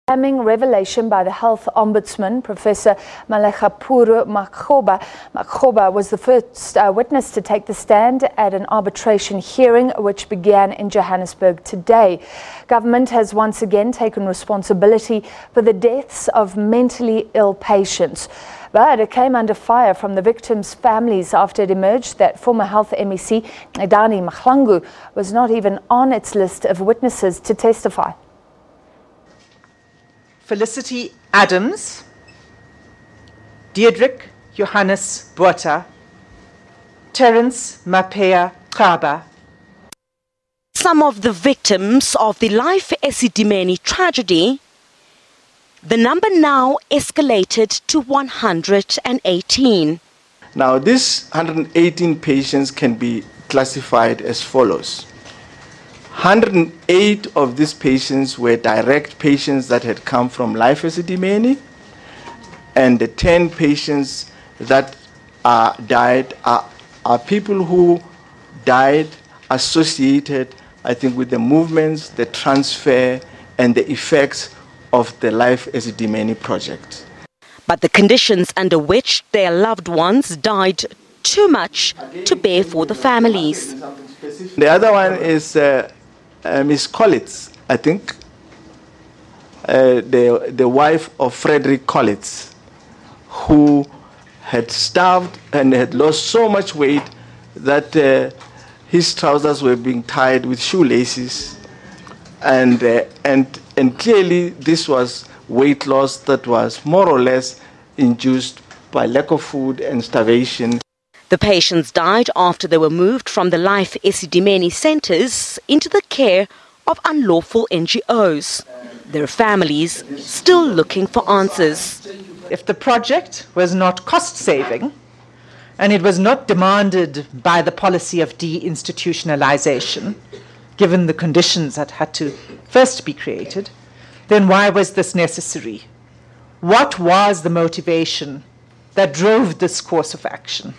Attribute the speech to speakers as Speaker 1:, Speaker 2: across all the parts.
Speaker 1: Damning revelation by the Health Ombudsman, Professor Malekapuru Makgoba was the first witness to take the stand at an arbitration hearing which began in Johannesburg today. Government has once again taken responsibility for the deaths of mentally ill patients. But it came under fire from the victims' families after it emerged that former Health MEC Dani Mahlangu was not even on its list of witnesses to testify.
Speaker 2: Felicity Adams, Diedrich Johannes Botha, Terence Mapea Kaba.
Speaker 3: Some of the victims of the Life Esidimeni tragedy, the number now escalated to 118.
Speaker 4: Now, these 118 patients can be classified as follows. 108 of these patients were direct patients that had come from Life Esidimeni, and the 10 patients that died are people who died associated, I think, with the movements, the transfer, and the effects of the Life Esidimeni project.
Speaker 3: But the conditions under which their loved ones died too much to bear for the families.
Speaker 4: The other one is Miss Collins, I think, the wife of Frederick Collins, who had starved and had lost so much weight that his trousers were being tied with shoelaces, and clearly this was weight loss that was more or less induced by lack of food and starvation.
Speaker 3: The patients died after they were moved from the Life Esidimeni centres into the care of unlawful NGOs. Their families still looking for answers.
Speaker 2: If the project was not cost-saving and it was not demanded by the policy of deinstitutionalization, given the conditions that had to first be created, then why was this necessary? What was the motivation that drove this course of action?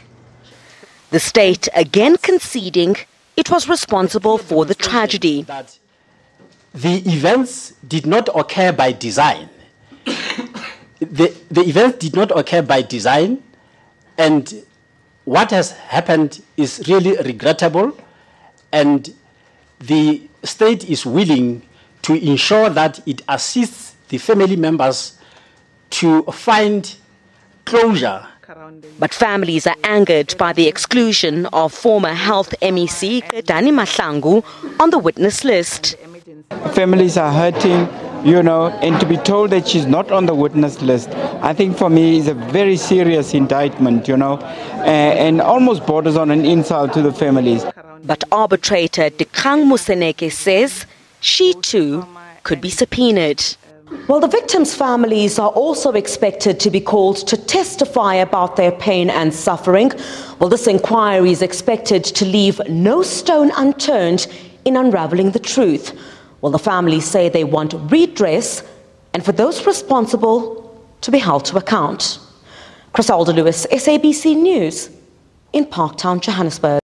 Speaker 3: The state again conceding it was responsible for the tragedy.
Speaker 5: That the events did not occur by design. The events did not occur by design, and what has happened is really regrettable, and the state is willing to ensure that it assists the family members to find closure.
Speaker 3: But families are angered by the exclusion of former Health MEC Dani Mahlangu on the witness list.
Speaker 6: Families are hurting, and to be told that she's not on the witness list, I think for me is a very serious indictment, and almost borders on an insult to the families.
Speaker 3: But arbitrator Dikgang Moseneke says she too could be subpoenaed.
Speaker 7: Well, the victims' families are also expected to be called to testify about their pain and suffering. Well, this inquiry is expected to leave no stone unturned in unraveling the truth. Well, the families say they want redress and for those responsible to be held to account. Crisalda Lewis, SABC News in Parktown, Johannesburg.